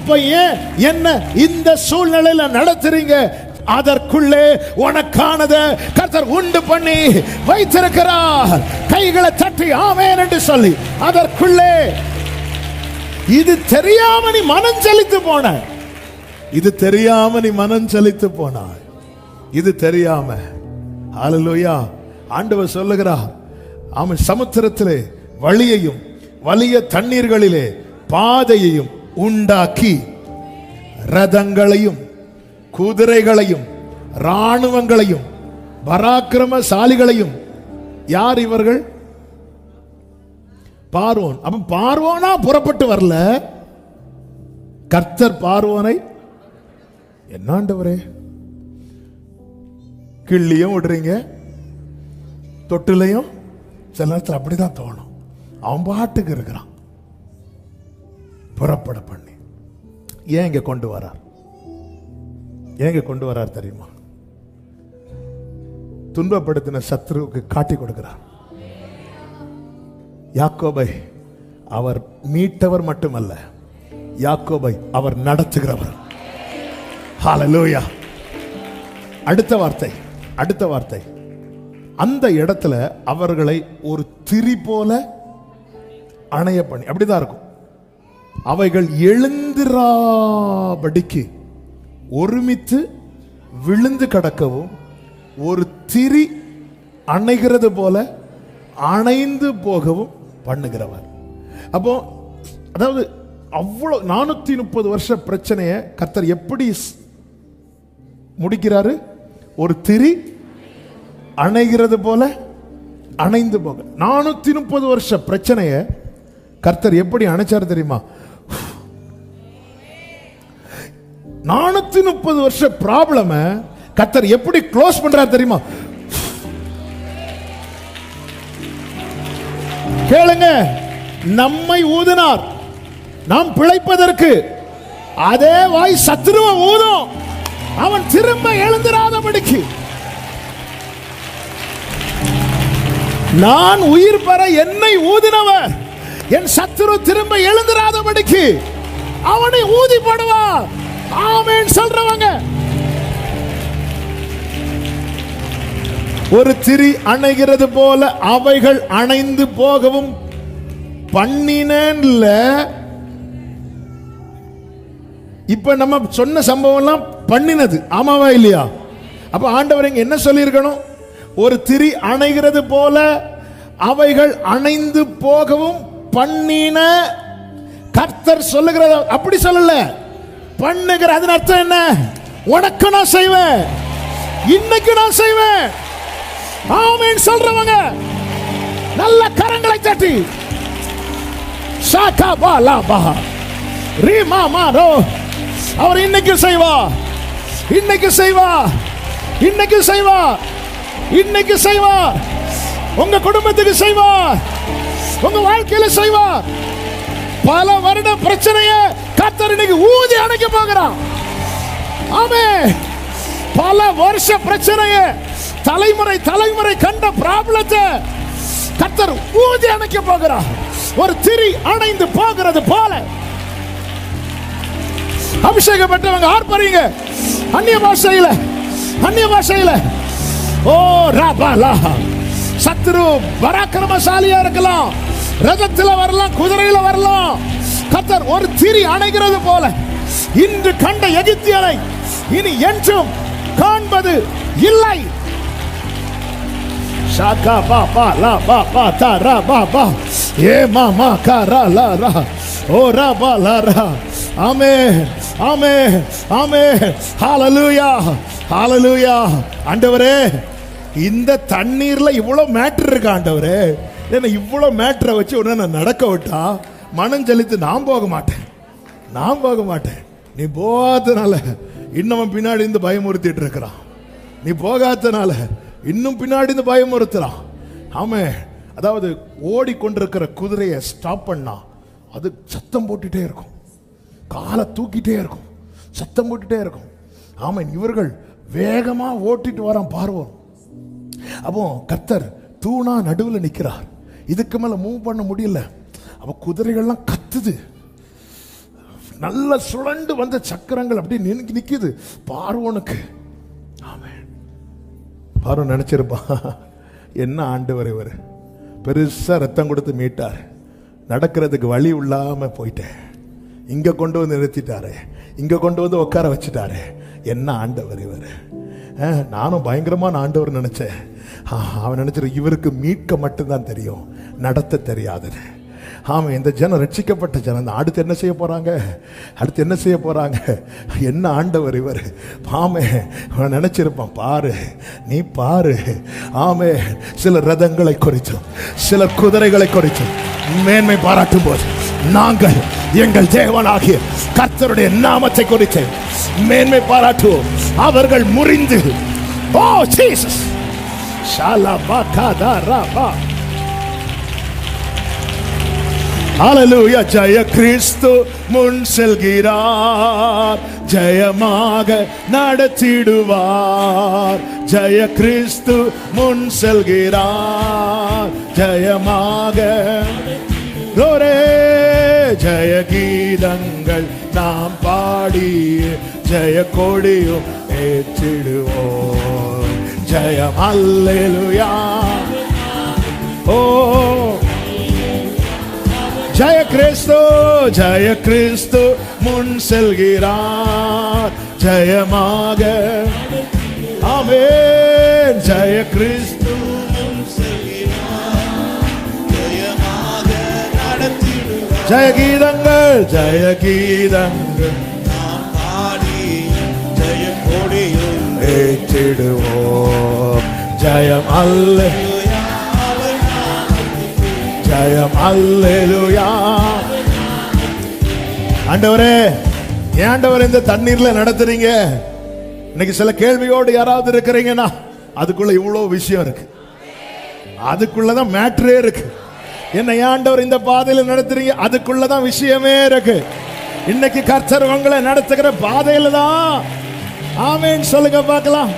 அப்ப ஏன் என்ன இந்த சூழ்நிலையில நடத்துறீங்க? அதற்குள்ளே உனக்கானத கர்த்தர் உண்டு பண்ணி வைத்திருக்கிறார். கைகளை தட்டி ஆமென் என்று சொல்லி அதற்குள்ளே இது தெரியாம நீ மனம் செலுத்து போன, இது தெரியாம நீ மனம் செலுத்து போனாய், இது தெரியாம. ஹல்லேலூயா. ஆண்டவர் சொல்லுகிறார், அவன் சமுத்திரத்திலே வழியையும் வலிய தண்ணீர்களிலே பாதையையும் உண்டாக்கி ரதங்களையும் குதிரைகளையும் ராணுவங்களையும் பராக்கிரமசாலிகளையும். யார் இவர்கள்? பார்வோன். அப்ப பார்வோனா புறப்பட்டு வரல, கர்த்தர் பார்வோனை என்னாண்டவரே கிள்ளியும் விடுறீங்க, தொட்டிலையும் சில நேரத்தில் அப்படிதான் தோணும். அவன் பாட்டுக்கு இருக்கிறான். புறப்பட பண்ணி ஏன் இங்க கொண்டு வரார்? ஏங்க கொண்டு வரார் தெரியுமா? துன்பப்படுத்தின சத்ருவுக்கு காட்டி கொடுக்கிறார். யாக்கோபை அவர் மீட்டவர் மட்டுமல்ல, யாக்கோபை அவர் நடத்துகிறவர். ஹல்லேலூயா. அடுத்த வார்த்தை அந்த இடத்துல அவர்களை ஒரு திரி போல அணைய பண்ணி, அப்படிதான் இருக்கும். அவைகள் எழுந்திராபடிக்கு ஒருமித்து விழுந்து கடக்கவும் ஒரு திரி அணைகிறது போல அணைந்து போகவும் பண்ணுகிறவர். அப்போ அதாவது அவ்வளவு 430 வருஷ பிரச்சனையை கர்த்தர் எப்படி முடிக்கிறாரு? ஒரு திரி அணைகிறது போல அணைந்து போக. 430 வருஷ பிரச்சனையை கர்த்தர் எப்படி அணைச்சாரு தெரியுமா? 430 வருஷ ப்ராப்ளம் கர்த்தர் எப்படி க்ளோஸ் பண்றாரு தெரியுமா? கேளுங்க. நம்மை ஊதினார் நாம் பிழைப்பதற்கு, அதே வாய் சத்துருவை ஊதும் அவன் திரும்ப எழுந்திராதபடிக்கு. நான் உயிர் பெற என்னை ஊதினவர் என் சத்துரு திரும்ப எழுந்திராதபடிக்கு அவனை ஊதி போடுவார். ஆமென் சொல்றவங்க. ஒரு திரி அணைகிறது போல அவைகள் அணைந்து போகவும் பண்ணினேன்ல. இப்ப நம்ம சொன்ன சம்பவம் எல்லாம் பண்ணினது, ஆமாவா இல்லையா? அப்ப ஆண்டவர் இங்க என்ன சொல்லி இருக்கணும்? ஒரு திரி அணைகிறது போல அவைகள் அணைந்து போகவும் பண்ணின. கர்த்தர் சொல்லுகிறது அப்படி சொல்லல, பண்ணுகிற. அதன் அர்த்தம் என்ன? உனக்கு நான் செய்வேன், இன்னைக்கு நான் செய்வேன். ஆமென் சொல்றவங்க நல்ல கரங்களை தட்டி சாகா பாலா பா ரீமா மாரோ. அவர் இன்னைக்கு செய்வா, இன்னைக்கு செய்வா, இன்னைக்கு செய்வா, இன்னைக்கு செய்வா. உங்க குடும்பத்துக்கு செய்வா, உங்க வாழ்க்கையில செய்வா. பல வருட பிரச்சனைய கர்த்தர் இன்னைக்கு ஊதி அணைக்க போகிறான். ஆமென். பல வருஷ பிரச்சனைய, தலைமுறை கண்ட ப்ராப்ளத்தை கர்த்தர் ஊதி அணைக்க போகிறார். ஒரு திரி அணைந்து போகிறது போல. அபிஷேகம் பெற்றவங்க ஆர்ப்பரிங்க. அந்நிய பாஷையில ஓ ராபாலா. சத்ரு பராக்கிரமசாலியா இருக்கலாம், ரதத்துல வரலாம், குதிரையில வரலாம். கர்த்தர் ஒரு திரி அணைகிறது போல இன்று கண்ட எகிப்தியரை இனி என்றும் காண்பது இல்லை. ஷாகா பா பா லா பா பா தா ரா பா பா ஏ மாமா கா ரா லா ரா ஓ ரா பா லா ரா. ஆமென், ஆமென், ஆமென். ஹல்லேலூயா, ஹல்லேலூயா. ஆண்டவரே, இந்த தண்ணீர்ல இவ்வளவு மேட்டர் இருக்கு ஆண்டவரே. என்ன இவ்வளவு மேட்டரை வச்சு உடனே நான் நடக்க விட்டா மனம் செலுத்து நான் போக மாட்டேன். நீ போகாதனால இன்னும் பின்னாடி இருந்து பயமுறுத்திட்டு இருக்கிறான். நீ போகாதனால இன்னும் பின்னாடி இருந்து பயமுறுத்துறான். ஆமே. அதாவது ஓடிக்கொண்டிருக்கிற குதிரையை ஸ்டாப் பண்ணா அது சத்தம் போட்டுட்டே இருக்கும், காலை தூக்கிட்டே இருக்கும், சத்தம் போட்டுட்டே இருக்கும். ஆமாம், இவர்கள் வேகமா ஓட்டிட்டு வரான் பார்வோன். அப்போ கர்த்தர் தூணா நடுவில் நிற்கிறார். இதுக்கு மேல மூவ் பண்ண முடியல. அப்ப குதிரைகள்லாம் கத்துது, நல்ல சுழண்டு வந்த சக்கரங்கள் அப்படி நிக்குது பார்வோனுக்கு. ஆமென். பார்வோன் நினைச்சிருப்பான், என்ன ஆண்டவர் இவர், பெருசா ரத்தம் கொடுத்து மீட்டார், நடக்கிறதுக்கு வழி இல்லாம போயிட்டேன், இங்க கொண்டு வந்து நிறுத்திட்டாரு, இங்க கொண்டு வந்து உட்கார வச்சுட்டாரு, என்ன ஆண்டவர் இவர். நானும் பயங்கரமான ஆண்டவர் நினைச்சேன். அவன் நினைச்சிரு இவருக்கு மீட்க மட்டும்தான் தெரியும், நடத்த தெரியாது. ஆமாம், இந்த ஜனம் ரட்சிக்கப்பட்ட ஜனம். அடுத்து என்ன செய்ய போறாங்க, அடுத்து என்ன செய்ய போறாங்க, என்ன ஆண்டவர் இவர். ஆமே, அவன் நினைச்சிருப்பான், பாரு நீ பாரு. ஆமே, சில ரதங்களை குறித்தும் சில குதிரைகளை குறித்தும் மேன்மை பாராட்டும் போது நாங்கள் எங்கள் தேவனாகிய கர்த்தருடைய நாமத்தை குறித்து மேன்மை பாராட்டுவோம். அவர்கள் முறிந்து, ஓ ஜீசஸ் ஷாலபகதரபா. ஹல்லேலூயா. ஜெய கிறிஸ்து முன் செல்கிறார், ஜெயமாக நடத்திடுவார். ஜெய கிறிஸ்து முன் செல்கிறார், ஜெயமாக. ஜெய கீதங்கள் நாம் பாடி ஜெய கொடியும் ஏற்றிடுவோம். ஜெயம் அல்லேலூயா. ஓ ஜெய கிறிஸ்து, ஜெய கிறிஸ்து முன் செல்கிறார், ஜெயமாக. ஆமென். ஜெய கிறிஸ்து முன் செல்கிறார், ஜெயமாக நடத்திடுவார். ஜெய கீதங்கள், ஜெய கீதங்கள் நாம் பாடி ஜெய கொடியும் ஏற்றிடுவோம். ஜெயம் அல்லேலூயா, ஜெயம் அல்லேலூயா. ஆண்டவரே, ஏன் ஆண்டவரே இந்த தண்ணீர்ல நடத்துறீங்க? இன்னைக்கு சில கேள்வியோடு யாராவது இருக்கிறீங்கன்னா அதுக்குள்ள இவ்வளவு விஷயம் இருக்கு, அதுக்குள்ளதான் மேட்ரே இருக்கு. என்ன ஆண்டவர் இந்த பாதையில நடத்துறீங்க, அதுக்குள்ளதான் விஷயமே இருக்கு. இன்னைக்கு கர்த்தர் உங்களை நடத்துகிற பாதையில தான். ஆமென் சொல்லுங்க பார்க்கலாம்.